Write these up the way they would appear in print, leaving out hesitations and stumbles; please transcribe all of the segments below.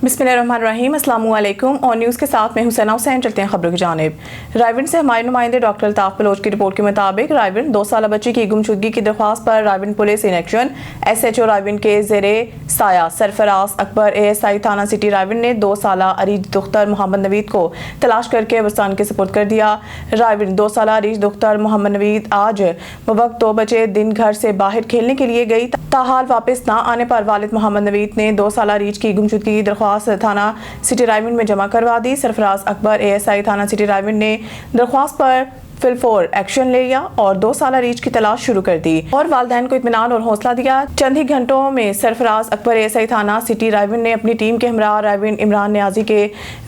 बिस्मिल्लाहिर्रहमानिर्रहीम, अस्सलाम वालेकुम। और न्यूज़ के साथ मैं हुसैना हुसैन। चलते हैं खबरों की जानिब। रायविंड से हमारे नुमाइंदे डॉक्टर अल्ताफ बलोच की रिपोर्ट के मुताबिक रायविंड 2 साल बच्ची की गुमशुदगी की दरख्वास्त पर Raiwind police in action. SHO Raiwind के ज़ेरे साया सरफराज अकबर ASI थाना सिटी रायविंड ने 2 साल अरीज दुख्तर मोहम्मद नवीद को तलाश करके वस्तान के सुपुर्द कर दिया। रायविंड 2 साल अरीज दुख्तर मोहम्मद नवीद आज वक्त 2 बजे दिन घर से बाहर खेलने के लिए गई। ताहाल वापस ना आने पर वालिद मोहम्मद नवीद ने 2 साल अरीज की गुमशुदगी की दरख्वास्त थाना सिटी रायविंड में जमा करवा दी। सरफराज अकबर ASI थाना सिटी रायविंड ने दरख्वास्त पर फिलफोर एक्शन ले लिया और 2 साल रीच की तलाश शुरू कर दी और वालिदैन को इत्मीनान और हौसला दिया। चंद ही घंटों में सरफराज अकबर ASI थाना सिटी रायविंड ने अपनी टीम के हमरा रायविंड इमरान न्याजी के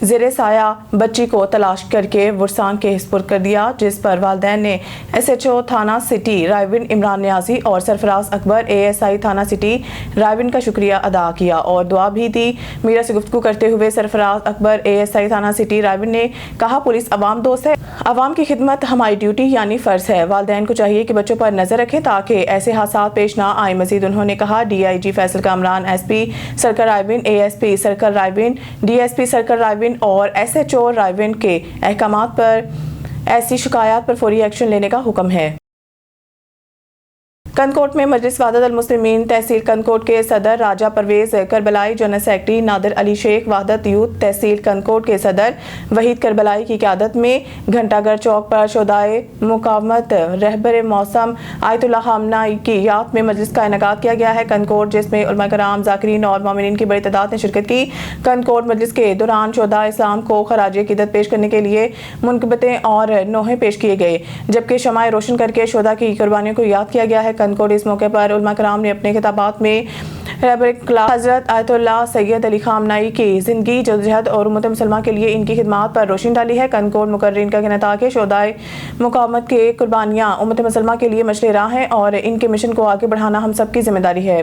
ज़ेरे साया बच्ची को तलाश करके वरसान के हिस्पुर्द कर दिया, जिस पर वालिदैन ने SHO थाना सिटी रायविंड इमरान न्याजी और सरफराज अकबर ASI थाना सिटी रायविंड का शुक्रिया अदा किया और दुआ भी दी। मीडिया से गुफ्तगू करते हुए सरफराज अकबर ASI थाना सिटी रायविंड ने कहा, पुलिस अवाम दोस्त है, अवाम की खिदमत हमारी ड्यूटी यानी फ़र्ज है। वालिदैन को चाहिए कि बच्चों पर नजर रखें ताकि ऐसे हादसा पेश ना आए। मजीद उन्होंने कहा, DIG Faisal Kamran, SP circle Raiwind, ASP circle Raiwind, DSP circle Raiwind और SHO रायविंड के अहकामात पर ऐसी शिकायत पर फौरी एक्शन लेने का हुक्म है। कनकोट में मजलिस वहदत अल मुस्लिमीन तहसील कनकोट के सदर Raja Parvez Karbalai, general secretary Nadir Ali Sheikh, Wahdat youth तहसील कनकोट के सदर वहीद करबलाई की क़यादत में घंटाघर चौक पर शोदाए मुकावमत रहबर मौसम आयतुल्लाह खामनाई की याद में मजलिस का इनेकाद किया गया है। कनकोट जिसमें उलमा कराम, ज़ाकिरीन और मोमिनीन की बड़ी तादाद ने शिरकत की। कनकोट मजलिस के दौरान शोदा इस्लाम को खराज अक़ीदत पेश करने के लिए मुनकबतें और नोहे पेश किए गए, जबकि शमाए रोशन करके शोदा की कुर्बानियों को याद किया गया है। कनकोट इस मौके पर उलमा कराम ने अपने खिताबात में हज़रत आयतुल्लाह सैयद अली खामनाई की ज़िंदगी, जदोजहद और उम्मत मुसलमान के लिए इनकी खिदमात पर रोशनी डाली है। कनकोट मुकर्रीन का कहना था कि शोदाए मुकावमत के कुर्बानियाँ उम्मत मुसलमान के लिए मशले राह हैं और इनके मिशन को आगे बढ़ाना हम सबकी जिम्मेदारी है।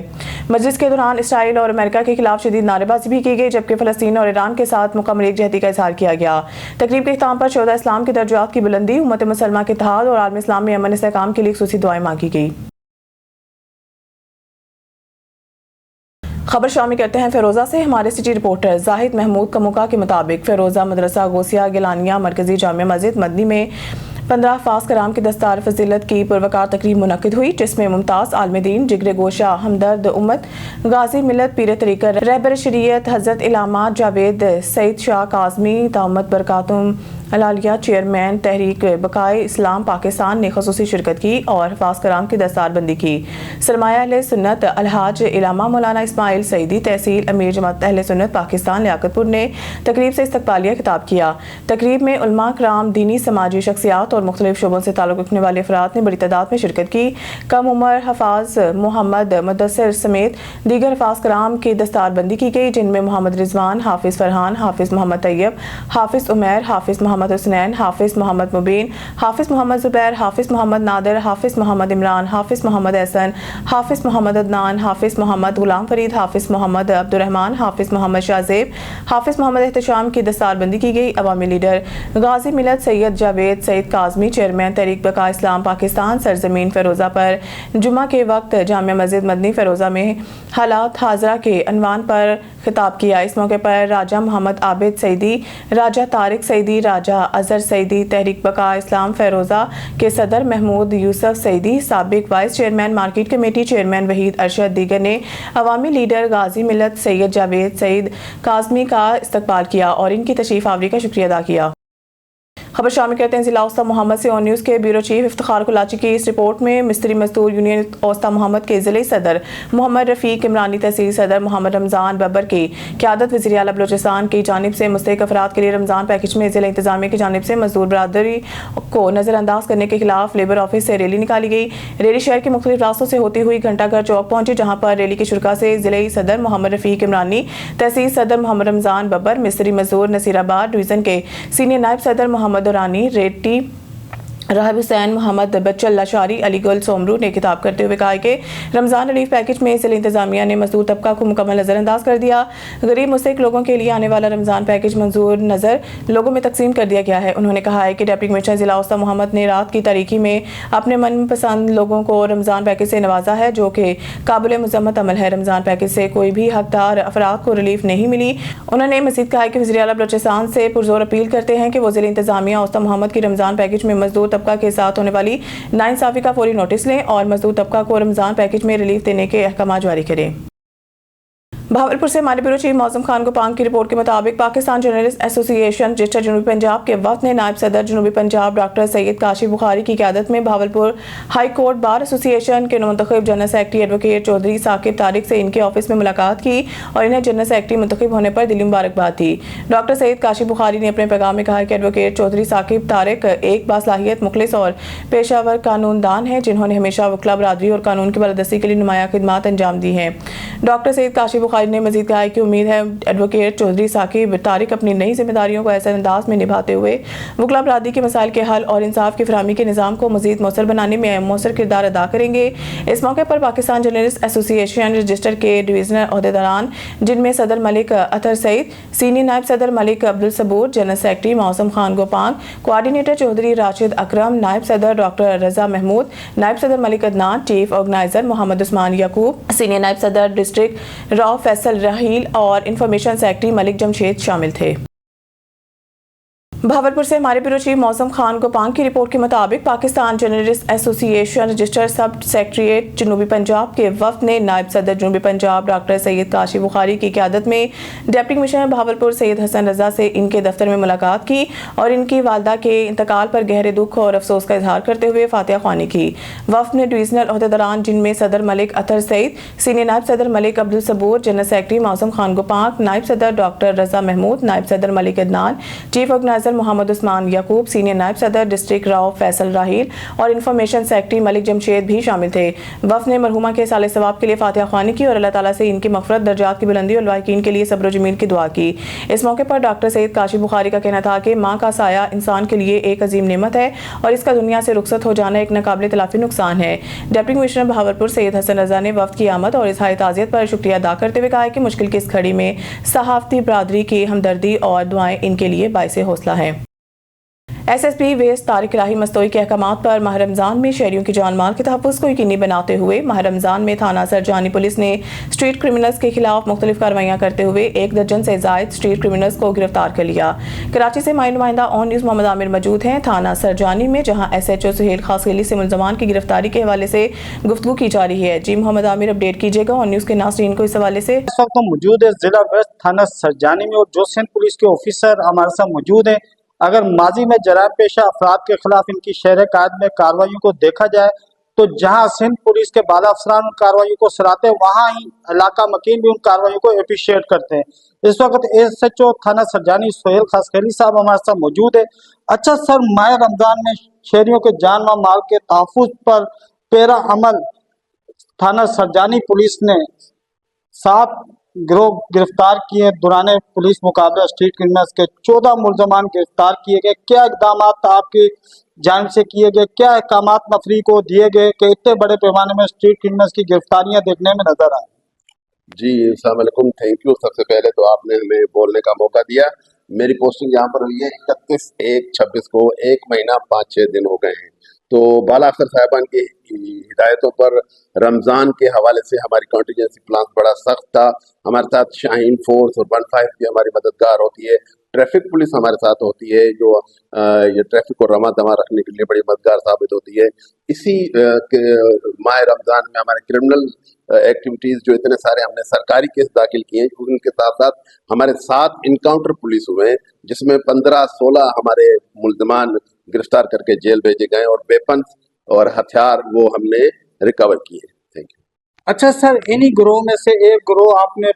मजलिस के दौरान इसराइल और अमेरिका के खिलाफ शदीद नारेबाजी भी की गई, जबकि फ़लस्तीन और ईरान के साथ मुकम्मल एकजहती का इज़हार किया गया। तकरीब के इख्तिताम पर शोदा इस्लाम के दर्जात की बुलंदी, उम्मत मुसलमान के इत्तेहाद और आलम इस्लाम में अमन इस्तेहकाम के लिए खुसूसी दुआएं मांगी गई। खबर शामिल करते हैं फिरोजा से। हमारे सिटी रिपोर्टर जाहिद महमूद कमुका के मुताबिक फिरोजा मदरसा गोसिया गिलानिया मरकजी जामिया मस्जिद मदनी में 15 हफ़ाज़ कराम की दस्तार फजीलत की पुरवकार तकरीब मुनक़िद हुई, जिसमें मुमताज़ आलिम दीन, जिगरे गोशा, हमदर्द उम्मत, गाजी मिलत, पीर तरीक़त, रहबर शरीयत हज़रत इलामा जावेद सईद शाह काज़मी दामत बरकातुम अलालिया चेयरमैन तहरीक बकाए इस्लाम पाकिस्तान ने ख़ुसूसी शिरकत की और हफ़ाज़ कराम की दस्तारबंदी की। सरमाया अहले सुन्नत अलहाज इलामा मौलाना इस्माइल सईदी तहसील अमीर जमात अहले सुन्नत पाकिस्तान लियाकतपुर ने तकरीब से इस्तकबालिया खिताब किया। तकरीब में उलमा कराम, दीनी समाजी शख्सियात और मुख्तलिफ शोबों से ताल्लुक़ रखने वाले अफराद ने बड़ी तादाद में शिरकत की। कम उम्र हफ़ाज़ मोहम्मद मुदस्सिर समेत दीगर हफ़ाज़ कराम की दस्तारबंदी की गई, जिनमें मोहम्मद रिजवान, हाफिज़ फरहान, हाफिज़ मोहम्मद तैयब, हाफिज़ उमैर, हाफिज़ मोहम्मद हुसनैन, हाफिज़ मोहम्मद मुबीन, हाफिज़ मोहम्मद ज़ुबैर, हाफिज़ मोहम्मद नादिर, हाफिज़ मोहम्मद इमरान, हाफिज़ मोहम्मद एहसन, हाफिज़ मोहम्मद अदनान, हाफिज़ मोहम्मद गुलाम फरीद, हाफिज़ मोहम्मद अब्दुर्रहमान, हाफिज़ मोहम्मद शाहज़ेब, हाफिज़ मोहम्मद एहतशाम की दस्तारबंदी की गई। अवामी लीडर गाजी मिलत सैयद जावेद सईद काज़मी, चेयरमैन तहरीक बका इस्लाम पाकिस्तान, सरजमीन फ़िरोज़ा पर जुमा के वक्त जामिया मस्जिद मदनी फ़िरोज़ा में हालात हाज़रा के अनवान पर खिताब किया। इस मौके पर राजा मोहम्मद आबिद सईदी, राजा तारिक सईदी, राजा अजहर सईदी, तहरीक बका इस्लाम फ़िरोज़ा के सदर महमूद यूसुफ सईदी, साबिक vice chairman market committee chairman Waheed Arshad दीगर ने अवामी लीडर गाजी मिलत सैयद जावेद सईद काज़मी का इस्तकबाल किया और इनकी तशरीफ़ आवरी का शुक्रिया अदा किया। खबर शामिल करते हैं ज़िला औस्ता मोहम्मद से। ऑन न्यूज़ के ब्यूरो चीफ इफ्तिखार कुलाची की इस रिपोर्ट में मिस्त्री मजदूर यूनियन औस्ता मोहम्मद के ज़िले सदर मोहम्मद रफ़ीक इमरानी, तहसील सदर मोहम्मद रमज़ान बब्बर की क़यादत वज़ीर आला बलोचिस्तान की जानिब से मुस्तहिक़ अफराद के लिए रमज़ान पैकेज में ज़िला इंतज़ामिया की जानिब से मजदूर बरादरी को नज़रअंदाज करने के खिलाफ लेबर ऑफिस से रैली निकाली गई। रैली शहर के मुख्तलिफ रास्तों से होती हुई घंटाघर चौक पहुंची, जहाँ पर रैली के शुरका से ज़िले सदर मोहम्मद रफ़ीक इमरानी, तहसील सदर मोहम्मद रमज़ान बब्बर, मिस्त्री मजदूर नसीराबाद डिवीज़न के सीनियर नायब सदर मोहम्मद दुरानी, रेड्डी راہب حسین محمد بچل لاشاری علی گل سومرو نے خطاب کرتے ہوئے کہا کہ رمضان ریلیف پیکج میں ضلع انتظامیہ نے مزدور طبقہ کو مکمل نظر انداز کر دیا۔ غریب مستحق لوگوں کے لیے آنے والا رمضان پیکج منظور نظر لوگوں میں تقسیم کر دیا گیا ہے۔ انہوں نے کہا ہے کہ ڈپٹی کمشنر ضلع اوسط محمد نے رات کی تاریکی میں اپنے من پسند لوگوں کو رمضان پیکج سے نوازا ہے، جو کہ قابل مذمت عمل ہے۔ رمضان پیکج سے کوئی بھی حقدار افراد کو ریلیف نہیں ملی۔ انہوں نے مزید کہا کہ وزیر اعلیٰ بلوچستان سے پرزور اپیل کرتے ہیں کہ وہ ضلع انتظامیہ اوسط محمد کی رمضان پیکج میں مزدور طبقہ کے ساتھ ہونے والی ناانصافی کا فوری نوٹس لیں اور مزدور طبقہ کو رمضان پیکج میں ریلیف دینے کے احکامات جاری کریں۔ بھاولپور سے ہمارے بیورو چیف معظم خان گوپانگ کی رپورٹ کے مطابق پاکستان جرنلسٹ ایسوسی ایشن رجسٹر جنوبی پنجاب کے وفد نے نائب صدر جنوبی پنجاب ڈاکٹر سید کاشف بخاری کی قیادت میں بھاولپور ہائی کورٹ بار ایسوسی ایشن کے منتخب general secretary advocate Chaudhry Saqib Tariq سے ان کے آفس میں ملاقات کی اور انہیں جنرل سیکرٹری منتخب ہونے پر دلی مبارکباد دی۔ ڈاکٹر سید کاشف بخاری نے اپنے پیغام میں کہا کہ ایڈوکیٹ چودھری ثاقب طارق ایک باصلاحیت مخلص اور پیشہ ور قانون دان ہیں، جنہوں نے ہمیشہ وکلا برادری اور قانون کی بالادستی کے لیے نمایاں خدمات انجام دی ہیں۔ ڈاکٹر سید کاشف بخاری نے مزید کہا کہ امید ہے ایڈوکیٹ چودھری ثاقب طارق اپنی نئی ذمہ داریوں کو ایسے انداز میں نبھاتے ہوئے وکلا برادری کے مسائل کے حل اور انصاف کی فراہمی کے نظام کو مزید مؤثر بنانے میں مؤثر کردار ادا کریں گے۔ اس موقع پر پاکستان جرنلسٹ ایسوسی ایشن رجسٹر کے ڈویژنل عہدیداران، جن میں صدر ملک اطہر سعید، سینئر نائب صدر ملک عبدالصبور، جنرل سیکرٹری معظم خان گوپانگ، کوآرڈینیٹر چودھری راشد اکرم، نائب صدر ڈاکٹر رضا محمود، نائب صدر ملک عدنان، چیف آرگنائزر محمد عثمان یعقوب، سینئر نائب صدر ڈسٹرکٹ راؤ فیصل راحیل اور انفارمیشن سیکرٹری ملک جمشید شامل تھے۔ بھاولپور سے ہمارے بیورو چیف معظم خان گوپانگ کی رپورٹ کے مطابق پاکستان جرنلسٹ ایسوسی ایشن رجسٹر سب سیکریٹریٹ جنوبی پنجاب کے وفد نے نائب صدر جنوبی پنجاب ڈاکٹر سید کاشف بخاری کی قیادت میں ڈپٹی کمشنر بھاولپور سید حسن رضا سے ان کے دفتر میں ملاقات کی اور ان کی والدہ کے انتقال پر گہرے دکھ اور افسوس کا اظہار کرتے ہوئے فاتحہ خوانی کی۔ وفد نے ڈویژنل عہدیداران، جن میں صدر ملک اطہر سعید، سینئر نائب صدر ملک عبدالصبور، جنرل سیکرٹری معظم خان گوپانگ، نائب صدر ڈاکٹر رضا محمود، نائب صدر ملک عدنان، چیف آرگنائزر محمد عثمان یعقوب، سینئر نائب صدر ڈسٹرکٹ راؤ فیصل راحیل اور انفارمیشن سیکرٹری ملک جمشید بھی شامل تھے۔ وفد نے مرحومہ کے سال ثواب کے لیے فاتحہ خوانی کی اور اللہ تعالیٰ سے ان کی مغفرت، درجات کی بلندی اور لاحقین کے لیے صبر و جمیل کی دعا کی۔ اس موقع پر ڈاکٹر سید کاشف بخاری کا کہنا تھا کہ ماں کا سایہ انسان کے لیے ایک عظیم نعمت ہے اور اس کا دنیا سے رخصت ہو جانا ایک ناقابل تلافی نقصان ہے۔ ڈپٹی کمشنر بھاولپور سید حسن رضا نے وفد کی آمد اور اظہار تعزیت پر شکریہ ادا کرتے ہوئے کہا کہ مشکل کی اس گھڑی میں صحافتی برادری کی ہمدردی اور دعائیں ان کے لیے باعث حوصلہ ہیں۔ ایس ایس پی ویس طارق الہی مستوئی کے احکامات پر ماہ رمضان میں شہریوں کی جان مال کے تحفظ کو یقینی بناتے ہوئے ماہ رمضان میں تھانہ سرجانی پولیس نے اسٹریٹ کرمنلز کے خلاف مختلف کارروائیاں کرتے ہوئے 1 درجن سے زائد اسٹریٹ کرمنلز کو گرفتار کر لیا۔ کراچی سے ہمارے نمائندہ آن نیوز محمد عامر موجود ہیں تھانہ سرجانی میں، جہاں ایس ایچ او سہیل خاصخیلی سے ملزمان کی گرفتاری کے حوالے سے گفتگو کی جا رہی ہے۔ جی محمد عامر، اپڈیٹ کیجیے گا آن نیوز کے ناظرین کو اس حوالے سے۔ اس وقت موجود ہے ضلع ویسٹ تھانہ سرجانی میں اور جو سندھ پولیس کے آفیسر ہمارے ساتھ موجود ہیں۔ اگر ماضی میں جرائم پیشہ افراد کے خلاف ان کی شہر قائد میں کارروائیوں کو دیکھا جائے تو جہاں سندھ پولیس کے بالا افسران ان کارروائیوں کو سراہتے ہیں، وہاں ہی علاقہ مکین بھی ان کارروائیوں کو اپریشیٹ کرتے ہیں۔ اس وقت ایس ایچ او تھانہ سرجانی سہیل خاصخیلی صاحب ہمارے ساتھ موجود ہے۔ اچھا سر، ماہ رمضان میں شہریوں کے جان و مال کے تحفظ پر پیرا عمل تھانہ سرجانی پولیس نے 7 گروہ گرفتار کیے۔ دوران پولیس مقابلہ اسٹریٹ کرمنلز کے 14 ملزمان گرفتار کیے گئے۔ کیا اقدامات آپ کی جانب سے کیے گئے، کیا احکامات نفری کو دیے گئے کہ اتنے بڑے پیمانے میں اسٹریٹ کرمنلز کی گرفتاریاں دیکھنے میں نظر آئیں؟ جی السلام علیکم، تھینک یو۔ سب سے پہلے تو آپ نے ہمیں بولنے کا موقع دیا۔ میری پوسٹنگ یہاں پر ہوئی ہے 31/1/26 کو، 1 مہینہ 5-6 دن ہو گئے ہیں۔ تو بالا افسر صاحبان کی ہدایتوں پر رمضان کے حوالے سے ہماری کانٹیجنسی پلان بڑا سخت تھا۔ ہمارے ساتھ شاہین فورس اور 15 بھی ہماری مددگار ہوتی ہے، ٹریفک پولیس ہمارے ساتھ ہوتی ہے جو یہ ٹریفک کو رواں دواں رکھنے کے لیے بڑی مددگار ثابت ہوتی ہے۔ اسی ماہ رمضان میں ہمارے کرمنل ایکٹیویٹیز جو اتنے سارے ہم نے سرکاری کیس داخل کیے ہیں، ان کے ساتھ ساتھ ہمارے 7 انکاؤنٹر پولیس ہوئے ہیں، جس میں 15-16 ہمارے ملزمان گرفتار کر کے جیل بھیجے گئے اور ویپنز اور ہتھیار وہ ہم نے ریکور کیے۔ Thank you. اچھا سر، انہی گروہ میں سے ایک گروہ آپ نے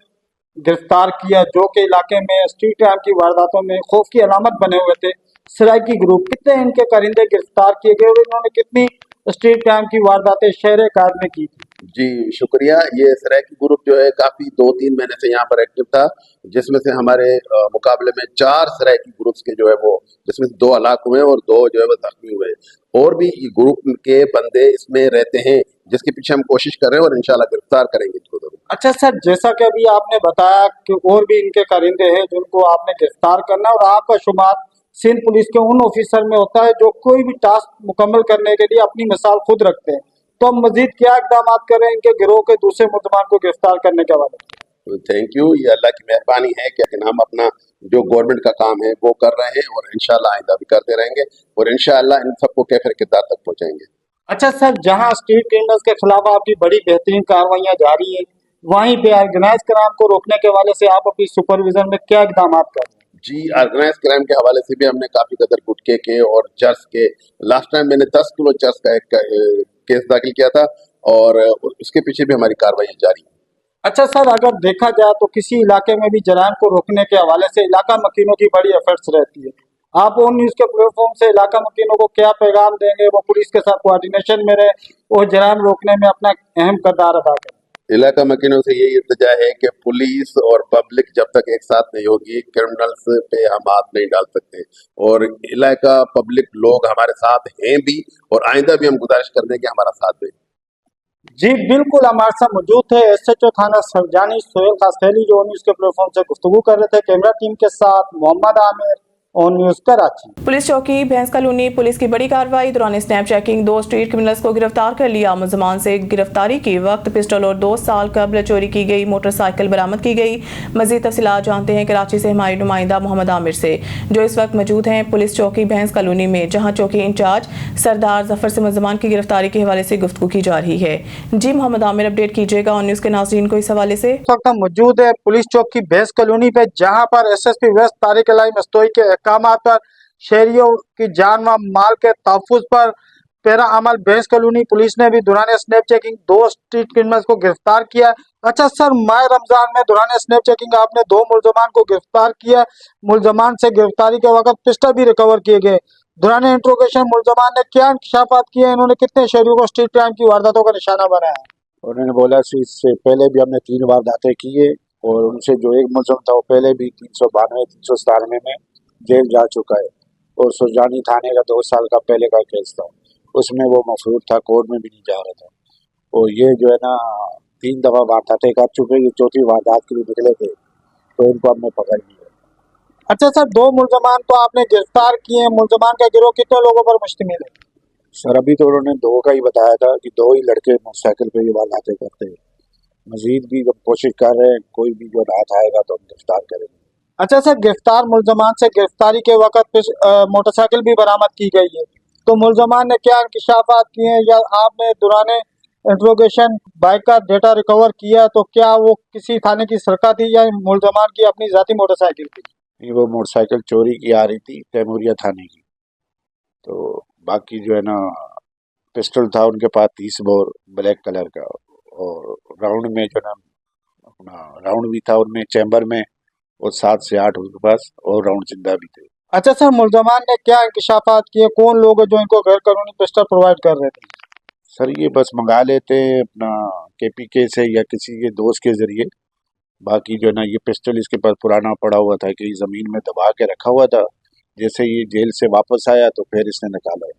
گرفتار کیا جو کہ علاقے میں اسٹریٹ کرائم کی وارداتوں میں خوف کی علامت بنے ہوئے تھے، سرائکی گروپ۔ کتنے ان کے کارندے گرفتار کیے گئے اور انہوں نے کتنی اسٹریٹ کرائم کی وارداتیں شہر قائد میں کی تھی؟ जी शुक्रिया। ये सराइकी ग्रुप जो है काफ़ी 2-3 महीने से यहाँ पर एक्टिव था, जिसमें से हमारे मुकाबले में 4 सराइकी ग्रुप्स के जो है वो, जिसमें से 2 हलाक हुए और 2 जो है वो जख्मी हुए। और भी ग्रुप के बंदे इसमें रहते हैं, जिसके पीछे हम कोशिश कर रहे हैं और इंशाल्लाह गिरफ्तार करेंगे इनको जरूर। अच्छा सर, जैसा कि अभी आपने बताया कि और भी इनके कारिंदे हैं जिनको आपने गिरफ्तार करना है, और आपका शुमार सिंध पुलिस के उन ऑफिसर में होता है जो कोई भी टास्क मुकम्मल करने के लिए अपनी मिसाल खुद रखते हैं, तो हम मजीद क्या इकदाम करें इनके गिरोह के दूसरे मुल्जमान को गिरफ्तार करने के हवाले से? तो थैंक यू, ये अल्लाह की मेहरबानी है कि हम अपना जो गवर्नमेंट का काम है वो कर रहे हैं और इंशाल्लाह आइंदा भी करते रहेंगे और इंशाल्लाह इन सबको कैफिर किरदार तक पहुंचाएंगे। अच्छा सर, जहां स्ट्रीट क्रिमिनल्स के खिलाफ आपकी बड़ी बेहतरीन कार्रवाइयां जारी हैं, वहीं पे ऑर्गेनाइज क्राइम को रोकने के हवाले से आप अपनी सुपरविजन में क्या इकदाम कर रहे हैं? जी, ऑर्गेनाइज क्राइम के हवाले से भी हमने काफ़ी कदर गुटखे के और चर्स के, लास्ट टाइम मैंने 10 किलो चर्स का एक केस दाखिल किया था और उसके पीछे भी हमारी कार्रवाई जारी है। अच्छा सर, अगर देखा जाए तो किसी इलाके में भी जराइम को रोकने के हवाले से इलाका मकीनों की बड़ी एफर्ट्स रहती है, आप ऑन न्यूज़ के प्लेटफॉर्म से इलाका मकीनों को क्या पैगाम देंगे वो पुलिस के साथ कोऑर्डिनेशन में रहे और जराइम रोकने में अपना अहम किरदार अदा करें? इलाका मकीनों से यही इल्तिजा है कि पुलिस और पब्लिक जब तक एक साथ नहीं होगी, क्रिमिनल्स पे हम हाथ नहीं डाल सकते और इलाका पब्लिक लोग हमारे साथ हैं भी और आइंदा भी हम गुजारिश कर दें कि हमारा साथ दें। जी बिल्कुल, हमारे साथ मौजूद थे SHO थाना सरजानी सोहेल खासखैली जो न्यूज़ के प्लेटफॉर्म से गुफ्तगू कर रहे थे। कैमरा टीम के साथ Mohammad Aamir, on news Karachi. Police चौकी भैंस कॉलोनी पुलिस की बड़ी कार्रवाई दौरान स्नैप चेकिंग 2 स्ट्रीट क्रिमिनल्स को गिरफ्तार कर लिया। मुलजमान से गिरफ्तारी के वक्त पिस्टल और 2 साल कबल चोरी की गई मोटरसाइकिल बरामद की गई। मजीद तफसीलात जानते हैं कराची से हमारे नुमाइंदा मोहम्मद आमिर से जो इस वक्त मौजूद हैं पुलिस चौकी भैंस कॉलोनी में, जहाँ चौकी इंचार्ज सरदार जफर से मुलजमान की गिरफ्तारी के हवाले से गुफ्तगू की जा रही है। जी मोहम्मद आमिर, अपडेट कीजिएगा ऑन न्यूज़ के नाज़रीन को इस हवाले से। इस वक्त हम मौजूद है पुलिस चौकी भैंस कॉलोनी पे, जहां पर SSP वेस्ट तारिक अलाई मस्तोई के अहकामात पर शहरियों की जान व माल के तहफ़्फ़ुज़ पर पैरा अमल भैंस कॉलोनी पुलिस ने भी दौरान स्नैप चेकिंग 2 स्ट्रीट क्रिमिनल्स को गिरफ्तार किया। अच्छा सर, माह रमजान में दौरान स्नैप चेकिंग आपने 2 मुलजमान को गिरफ्तार किया। मुलजमान से गिरफ्तारी के वक्त पिस्टल भी रिकवर किए गए। दौरान इंट्रोगेशन मुलजमान ने क्या इंकशाफात किए, इन्होंने कितने शहरियों को स्ट्रीट क्राइम की वारदातों का निशाना बनाया? उन्होंने बोला कि इससे पहले भी हमने 3 वारदातें की है और उनसे जो एक मुलजम था वो पहले भी 392, 397 में जेल जा चुका है और सुरजानी थाने का 2 साल का पहले का केस था, उसमें वो मफरूर था, कोर्ट में भी नहीं जा रहा था। और ये जो है ना 3 दफ़ा वारदातें कर चुके, ये 4थी वारदात के लिए निकले थे तो इनको हमने पकड़ लिया। अच्छा सर, 2 मुलजमान तो आपने गिरफ्तार किए हैं, मुलजमान का गिरोह कितने लोगों पर मुश्तमिल है? सर अभी तो उन्होंने 2 का ही बताया था कि 2 ही लड़के मोटरसाइकिल पे ये वारदातें करते हैं। मजीद भी जब कोशिश कर रहे हैं, कोई भी जो राहत आएगा तो हम गिरफ्तार करेंगे। अच्छा सर, गिरफ्तार मुलजमान से गिरफ्तारी के वक्त मोटरसाइकिल भी बरामद की गई है, तो मुलजमान ने क्या इंकशाफात किए हैं या आपने दौरान इंट्रोगेशन बाइक का डेटा रिकवर किया, तो क्या वो किसी थाने की सरका थी या मुलजमान की अपनी जाती मोटरसाइकिल थी? ये वो मोटरसाइकिल चोरी की आ रही थी तैमूरिया थाने की, तो बाकी जो है ना पिस्टल था उनके पास 30 बोर ब्लैक कलर का और राउंड में जो है ना अपना राउंड भी था उनमें चैम्बर में और 7 से 8 उनके पास और राउंड जिंदा भी थे। अच्छा सर, मुलजमान ने क्या इंकशाफात किए, कौन लोग हैं जो इनको गैर कानूनी पिस्टल प्रोवाइड कर रहे थे? सर ये बस मंगा लेते हैं अपना KPK से या किसी के दोस्त के ज़रिए। बाकी जो है ना ये पिस्टल इसके पास पुराना पड़ा हुआ था कि ज़मीन में दबा के रखा हुआ था, जैसे ये जेल से वापस आया तो फिर इसने निकाला।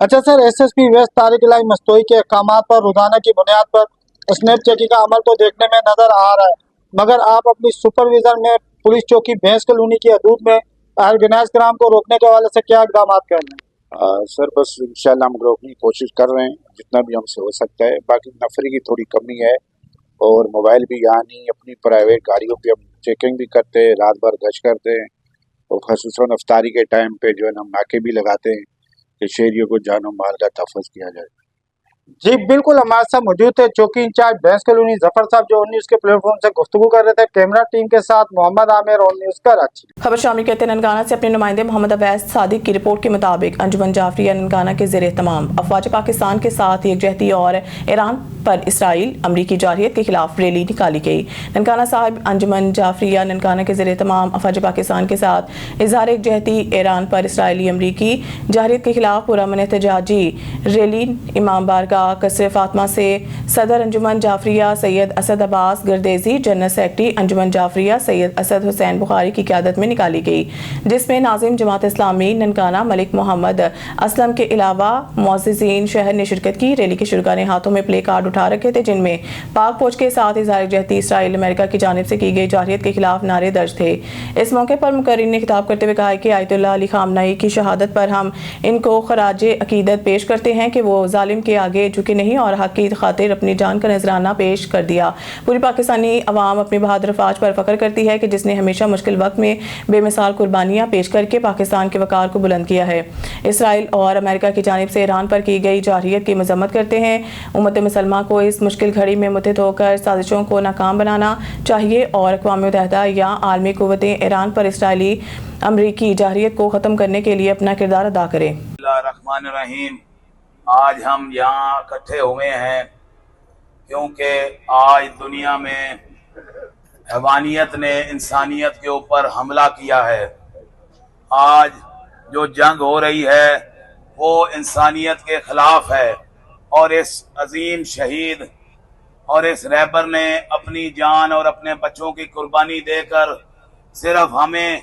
अच्छा sir, SSP west Tariq Alai Mastoi के अहकामात पर रोजाना की बुनियाद पर स्नैप चेकिंग का अमल तो देखने में नजर आ रहा है, मगर आप अपनी सुपरविजन में पुलिस चौकी भैंस कॉलोनी की हदूद में ऑर्गेनाइज क्राइम को रोकने के हवाले से क्या इकदाम कर रहे हैं? सर बस इंशाल्लाह हम रोकने की कोशिश कर रहे हैं जितना भी हमसे हो सकता है। बाकी नफरी की थोड़ी कमी है और मोबाइल भी यहाँ नहीं, अपनी प्राइवेट गाड़ियों पे हम चेकिंग भी करते हैं, रात भर गश्त करते हैं और खसूसन इफ्तारी के टाइम पे जो है ना नाके भी लगाते हैं कि शहरियों को जानो माल का तहफ़्फ़ुज़ किया जाए। जी बिल्कुल, हमारे साथ मौजूद थे चौकी इंचार्ज भैंस कॉलोनी जफर साहब जो न्यूज़ के प्लेटफॉर्म से गुफ्तगू कर रहे थे। कैमरा टीम के साथ मोहम्मद आमिर, ऑन न्यूज़ कराची। खबर शामिल करते हैं ननकाना से अपने नुमाइंदे मोहम्मद अवैस सादिक की रिपोर्ट के मुताबिक अंजुमन जाफरिया ननकाना के ज़ेरे तमाम अफवाज पाकिस्तान के साथ यकजहती और ईरान पर इसराइल अमरीकी जारहियत के खिलाफ रैली निकाली गई। ननकाना साहिब अंजुमन जाफरिया ननकाना के ज़ेरे तमाम अफवाज पाकिस्तान के साथ इजहार यकजहती ईरान पर इसराइली अमरीकी जारहियत के खिलाफ पुरअमन एहतजाजी रैली इमाम बारगाह का कसर फातमा से सदर अंजुमन जाफरिया सैयद असद अब्बास गर्देजी, जनरल सेक्रेटरी अंजुमन जाफरिया सैयद असद हुसैन बुखारी की क़यादत में निकाली गई, जिसमें नाजिम जमात इस्लामी ननकाना मलिक मोहम्मद असलम के अलावा मुअज़्ज़िज़ीन शहर ने शिरकत की। रैली के शुरका ने हाथों में प्ले कार्ड उठा रखे थे, जिनमें पाक फौज के साथ इज़हार यकजहती इसराइल अमेरिका की जानिब से की गई जारहियत के खिलाफ नारे दर्ज थे। इस मौके पर मुकर्रिर ने खिताब करते हुए कहा कि आयतुल्लाह अली खामनाई की शहादत पर हम इनको खराजे अकीदत पेश करते हैं कि वो जालिम के आगे झुके नहीं और हक की खातिर अपनी जान का नजराना पेश कर दिया। पूरी पाकिस्तानी अवाम अपने बहादुर अफवाज पर फख्र करती है कि जिसने हमेशा मुश्किल वक्त में बेमिसाल कुर्बानियाँ पेश करके पाकिस्तान के वकार को बुलंद किया है। इसराइल और अमेरिका की जानिब से ईरान पर की गई जारहियत की मजम्मत करते हैं। उम्मत मुसलमान को इस मुश्किल घड़ी में मुत्तहिद होकर साजिशों को नाकाम बनाना चाहिए और अक़वाम मुत्तहिदा या आलमी क़ुव्वतें ईरान पर इसराइली अमरीकी जारहियत को ख़त्म करने के लिए अपना किरदार अदा करें। बिस्मिल्लाहिर्रहमानिर्रहीम। आज हम यहाँ इकट्ठे हुए हैं क्योंकि आज दुनिया में हैवानियत ने इंसानियत के ऊपर हमला किया है। आज जो जंग हो रही है वो इंसानियत के खिलाफ है और इस अजीम शहीद और इस रहबर ने अपनी जान और अपने बच्चों की कुर्बानी देकर सिर्फ हमें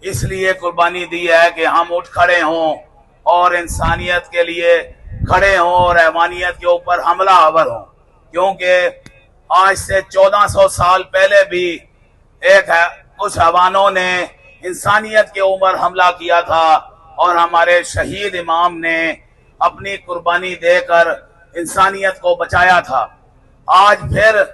इसलिए कुर्बानी दी है कि हम उठ खड़े हों और इंसानियत के लिए खड़े हों और हैवानियत के ऊपर हमला आवर हों। क्योंकि आज से 1400 साल पहले भी कुछ हैवानों ने इंसानियत के ऊपर हमला किया था और हमारे शहीद इमाम ने अपनी कुर्बानी देकर इंसानियत को बचाया था। आज फिर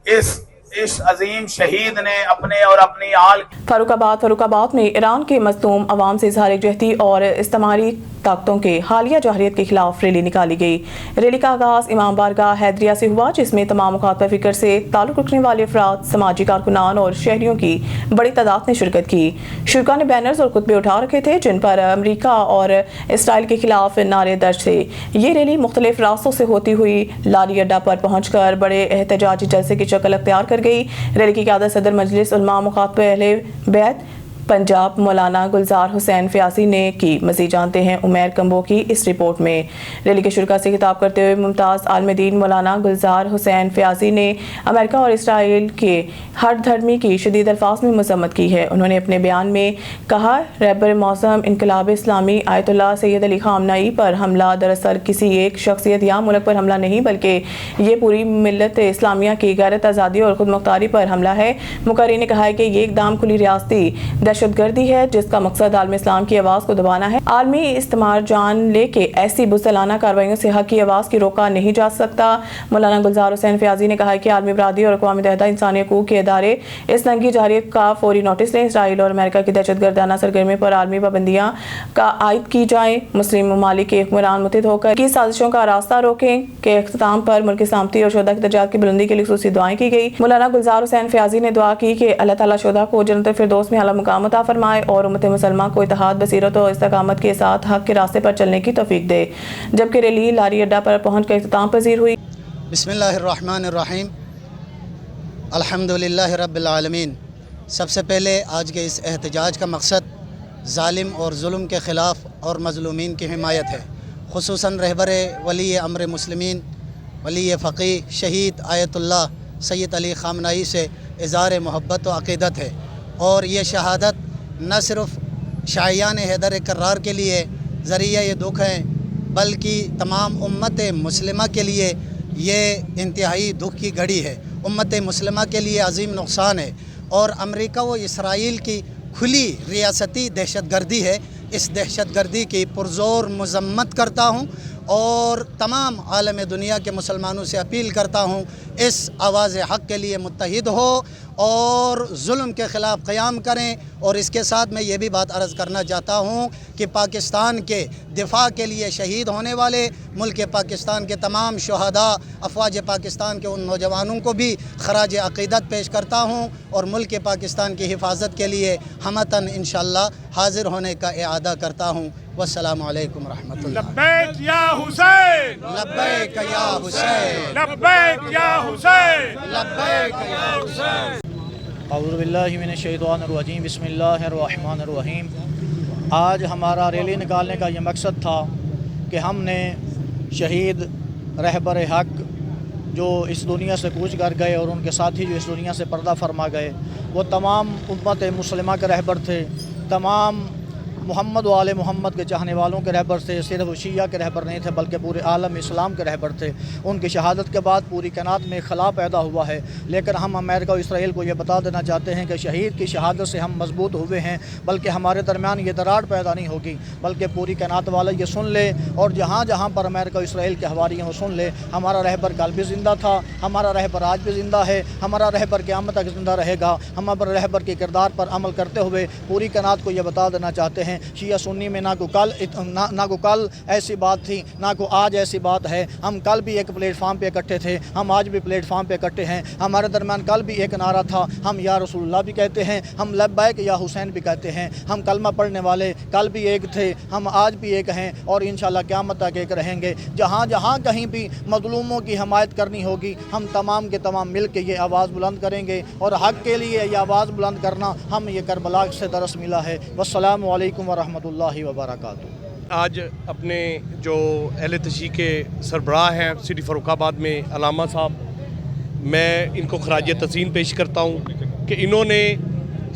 इस अजीम शहीद ने अपने और अपनी आल फरुखाबाद में ईरान के मज़लूम अवाम से इज़हार यकजहती और इस्तेमारी ताकतों के हालिया जारहियत के खिलाफ रैली निकाली गई। रैली का आगाज़ इमाम बारगाह हैदरिया से हुआ, जिसमें तमाम मुखातबा फ़िक्र से ताल्लुक़ रखने वाले अफराद, समाजी कारकुनान और शहरियों की बड़ी तादाद ने शिरकत की। शुरका ने बैनर्स और खुतबे उठा रखे थे जिन पर अमरीका और इसराइल के खिलाफ नारे दर्ज थे। ये रैली मुख्तलिफ रास्तों से होती हुई लारी अड्डा पर पहुँच कर बड़े एहतजाजी जलसे की शक्ल अख्तियार कर गई। रैली की क़यादत सदर मजलिस उलमा मुखातब अहले बैत पंजाब मौलाना गुलजार हुसैन फयाजी ने की। मज़ीद जानते हैं उमैर कंबो की इस रिपोर्ट में। रैली के शुरका से खिताब करते हुए मुमताज़ आलम दीन मौलाना गुलजार हुसैन फयाजी ने अमेरिका और इसराइल के हर धर्मी की शदीद अल्फाज में मज़म्मत की है। उन्होंने अपने बयान में कहा, रहबर मौसम इनकलाब इस्लामी आयतुल्लाह सैयद अली खामनाई पर हमला दरअसल किसी एक शख्सियत या मुल्क पर हमला नहीं, बल्कि ये पूरी मिल्लत इस्लामिया की गैरत, आज़ादी और खुद मुख्तारी पर हमला है। मुकर्रिर ने कहा है कि ये इक़दाम खुली रियासती दहशतगर्दी है जिसका मकसद आलमी इस्लाम की आवाज़ को दबाना है। आलमी इस्तेमार जान लेके ऐसी बुज़दिलाना कार्रवाइयों से हक की आवाज़ की रोका नहीं जा सकता। मौलाना गुलजार हुसैन फयाजी ने कहा कि आलमी बरादरी और अक़वाम मुत्तहिदा इंसानी हकूक़ के इदारे इस नंगी जारहियत का फौरी नोटिस लें। इसराइल और अमेरिका की दहशतगर्दाना सरगर्मी पर आलमी पाबंदियाँ का आयद की जाए। मुस्लिम ममालिक के हुक्मरान मुत्तहिद होकर की साजिशों का रास्ता रोकें के अख्ताम पर मुल्क की सलामती और शोधा की दर्जात की बुलंदी के लिए खुसूसी दुआएं की गई। मौलाना गुलजार हुसैन फयाजी ने दुआ की कि अल्लाह ताला शोधा को जन्नत फिरदौस में आला मुकाम अता फरमाए और उम्मत मुसलमान को इत्तेहाद, बसीरत और इस्तकामत के साथ हक के रास्ते पर चलने की तौफीक दे। जबकि रैली लारी अड्डा पर पहुंच कर इख्तिताम पजीर हुई। बिस्मिल्लाहिर्रहमानिर्रहीम, अल्हम्दुलिल्लाहि रब्बिल आलमीन। सबसे पहले आज के इस एहतजाज का मकसद जालिम और जुल्म के ख़िलाफ़ और मज़लूमीन की हिमायत है। खुसूसन रहबर वली अम्र मुस्लिमीन, वली फ़क़ीह शहीद आयतुल्लाह सैयद अली खामनाई से इज़हार मोहब्बत व अक़ीदत है। और ये शहादत न सिर्फ़ शाइयान हैदर करार के लिए ज़रिया ये दुख है, बल्कि तमाम उम्मत मुस्लिमा के लिए ये इंतहाई दुख की घड़ी है। उम्मत मुस्लिमा के लिए अजीम नुकसान है और अमेरिका व इसराइल की खुली रियासती दहशतगर्दी है। इस दहशतगर्दी की पुरज़ोर मज़म्मत करता हूँ और तमाम आलम दुनिया के मुसलमानों से अपील करता हूँ, इस आवाज़ हक़ के लिए मुत्तहिद हो और जुल्म के ख़िलाफ़ क़याम करें। और इसके साथ मैं ये भी बात अर्ज़ करना चाहता हूँ कि पाकिस्तान के दिफा के लिए शहीद होने वाले मुल्क पाकिस्तान के तमाम शुहदा, अफ़वाज पाकिस्तान के उन नौजवानों को भी खराज अक़ीदत पेश करता हूँ और मुल्क पाकिस्तान की हिफाजत के लिए हमतन इंशाअल्लाह हाज़िर होने का इआदा करता हूँ। वस्सलामु अलैकुम रहमतुल्लाह। लब्बैक या हुसैन, लब्बैक या हुसैन, लब्बैक या हुसैन, लब्बैक या हुसैन। अऊज़ु बिल्लाहि मिनश शैतानिर रजीम, बिस्मिल्लाहिर रहमानिर रहीम। आज हमारा रैली निकालने का ये मकसद था कि हमने शहीद रहबर हक जो इस दुनिया से कूच कर गए और उनके साथी जो इस दुनिया से पर्दा फरमा गए, वो तमाम उम्मत मुस्लिमा के रहबर थे, तमाम मोहम्मद व आले मोहम्मद के चाहने वालों के रहबर थे। सिर्फ शिया के रहबर नहीं थे बल्कि पूरे आलम इस्लाम के रहबर थे। उनकी शहादत के बाद पूरी कायनात में खला पैदा हुआ है, लेकिन हम अमेरिका और इसराइल को ये बता देना चाहते हैं कि शहीद की शहादत से हम मजबूत हुए हैं, बल्कि हमारे दरमियान ये दरार पैदा नहीं होगी, बल्कि पूरी कायनात वाले ये सुन ले और जहाँ जहाँ पर अमेरिका और इसराइल के हवारी हैं वो सुन ले, हमारा रहबर कल भी ज़िंदा था, हमारा रहबर आज भी ज़िंदा है, हमारा रहबर क़यामत तक ज़िंदा रहेगा। हम अपने रहबर के किरदार पर अमल करते हुए पूरी कायनात को ये बता देना चाहते हैं, शिया सुन्नी में ना को कल ऐसी बात थी, ना को आज ऐसी बात है। हम कल भी एक प्लेटफार्म पे इकट्ठे थे, हम आज भी प्लेटफार्म पे इकट्ठे हैं। हमारे दरमियान कल भी एक नारा था, हम या रसूलुल्लाह भी कहते हैं, हम लब्बैक या हुसैन भी कहते हैं। हम कलमा पढ़ने वाले कल भी एक थे, हम आज भी एक हैं और इंशाल्लाह क़यामत तक एक रहेंगे। जहाँ जहाँ कहीं भी मज़लूमों की हमायत करनी होगी, हम तमाम के तमाम मिल के ये आवाज़ बुलंद करेंगे और हक़ के लिए ये आवाज़ बुलंद करना हम ये करबला से दरस मिला है। वस्सलामु अलैकुम वरहमतुल्लाहि वबरकातुहू। आज अपने जो अहले तशरीह के सरबराह हैं सिटी फ़र्रुखाबाद में अलामा साहब, मैं इनको खराज तज़ीम पेश करता हूँ कि इन्होंने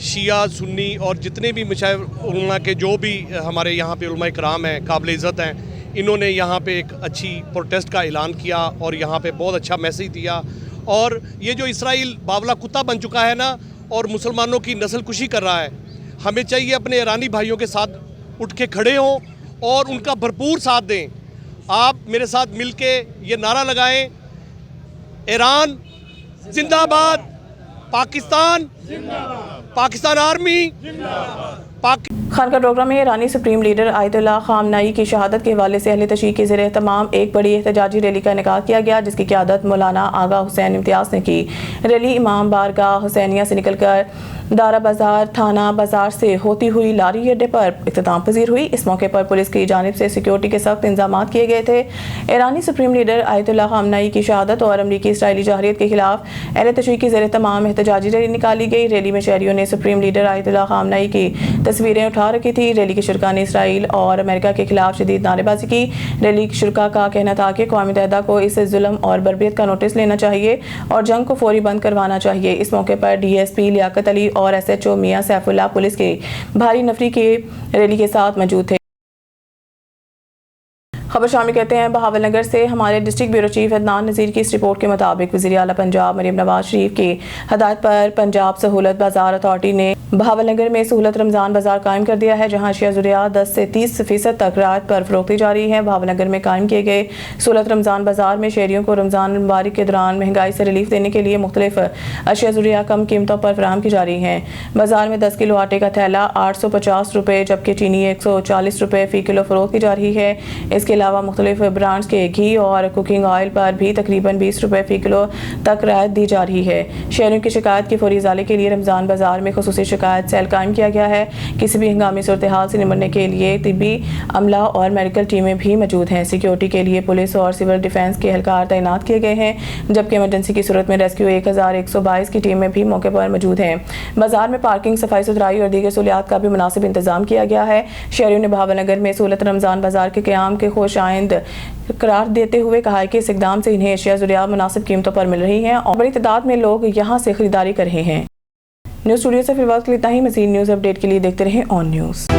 शिया सुन्नी और जितने भी मशाइख उलमा के जो भी हमारे यहाँ पे उलमा इकराम हैं काबिल इज़्ज़त हैं, इन्होंने यहाँ पे एक अच्छी प्रोटेस्ट का ऐलान किया और यहाँ पे बहुत अच्छा मैसेज दिया। और ये जो इसराइल बावला कुत्ता बन चुका है ना और मुसलमानों की नस्ल कुशी कर रहा है, हमें चाहिए अपने ईरानी भाइयों के साथ उठ के खड़े हों और उनका भरपूर साथ दें। आप मेरे साथ मिलके ये नारा लगाएं, ईरान जिंदाबाद, पाकिस्तान जिंदाबाद, पाकिस्तान आर्मी जिंदाबाद। खानका डोगरा में ईरानी सुप्रीम लीडर आयतुल्लाह खामनाई की शहादत के हवाले से अहले तशरीह के ज़रिए तमाम एक बड़ी एहतजाजी रैली का इनेकाद किया गया, जिसकी क़यादत मौलाना आगा हुसैन इम्तियाज़ ने की। रैली इमाम बारगाह हुसैनिया से निकलकर दारा बाज़ार थाना बाज़ार से होती हुई लारी अड्डे पर इख्तिताम पजीर हुई। इस मौके पर पुलिस की जानिब से सिक्योरिटी के सख्त इंतजाम किए गए थे। ईरानी सुप्रीम लीडर आयतुल्लाह खामनाई की शहादत और अमरीकी इसराइली जहरीत के खिलाफ अहले तशरीह के ज़रिए तमाम एहतजाजी रैली निकाली गई। रैली में शहरियों ने सुप्रीम लीडर आयतुल्लाह खामनाई की तस्वीरें उठा रखी थी। रैली के शुरका ने इसराइल और अमेरिका के खिलाफ शदीद नारेबाजी की। रैली के शुरका का कहना था कि अक़वाम मुत्तहिदा को इस जुल्म और बर्बरियत का नोटिस लेना चाहिए और जंग को फौरी बंद करवाना चाहिए। इस मौके पर DSP लियाकत अली और SHO मियां सैफुल्लाह पुलिस के भारी नफरी के रैली के साथ मौजूद थे। खबर शामिल कहते हैं बहावलनगर से हमारे डिस्ट्रिक्ट ब्यूरो चीफ अदनान नज़ीर की इस रिपोर्ट के मुताबिक वज़ीर आला पंजाब मरियम नवाज शरीफ की हदायत पर पंजाब सहूलत बाजार अथॉरिटी ने बहावलनगर में सहूलत रमज़ान बाजार कायम कर दिया है, जहां अशिया ज़ुरिया 10 से 30% तक राहत पर फरोख्ती जारी है। बहावलनगर में कायम किए गए सहूलत रमज़ान बाजार में शहरियों को रमज़ान मुबारक के दौरान महंगाई से रिलीफ देने के लिए मुख्तलिफ अशिया ज़ुरिया कम कीमतों पर फराहम की जा रही हैं। बाजार में 10 किलो आटे का थैला 850 रुपये जबकि चीनी 140 रुपये फ़ी किलो फरोख्त की जा रही है। इसके अलावा मुख्तलिफ ब्रांड्स के घी और कुकिंग ऑयल पर भी तकरीबन 20 रुपये फ़ी किलो तक राहत दी जा रही है। शहरियों की शिकायत की फौरी इज़ाले के लिए रमज़ान बाजार में खुसूसी शिकायत सेल कायम किया गया है। किसी भी हंगामी सूरत हाल से निपटने के लिए तिब्बी अमला और मेडिकल टीमें भी मौजूद हैं। सिक्योरिटी के लिए पुलिस और सिविल डिफेंस के एहलकार तैनात किए गए हैं, जबकि इमरजेंसी की सूरत में रेस्क्यू 1122 की टीमें भी मौके पर मौजूद हैं। बाजार में पार्किंग, सफाई सुथराई और दीगर सहूलियात का भी मुनासिब इंतजाम किया गया है। शहरियों ने बहावलनगर में सहूलत रमज़ान बाजार के क़याम के खुश आइंद करार देते हुए कहा है कि इस इक़दाम से इन्हें अशिया ज़ुरिया मुनासिब कीमतों पर मिल रही हैं और बड़ी तादाद में लोग यहाँ से खरीदारी कर रहे हैं। न्यूज़ स्टूडियो से फिर वक्त इतना ही। मज़ीद न्यूज़ अपडेट के लिए देखते रहें ऑन न्यूज़।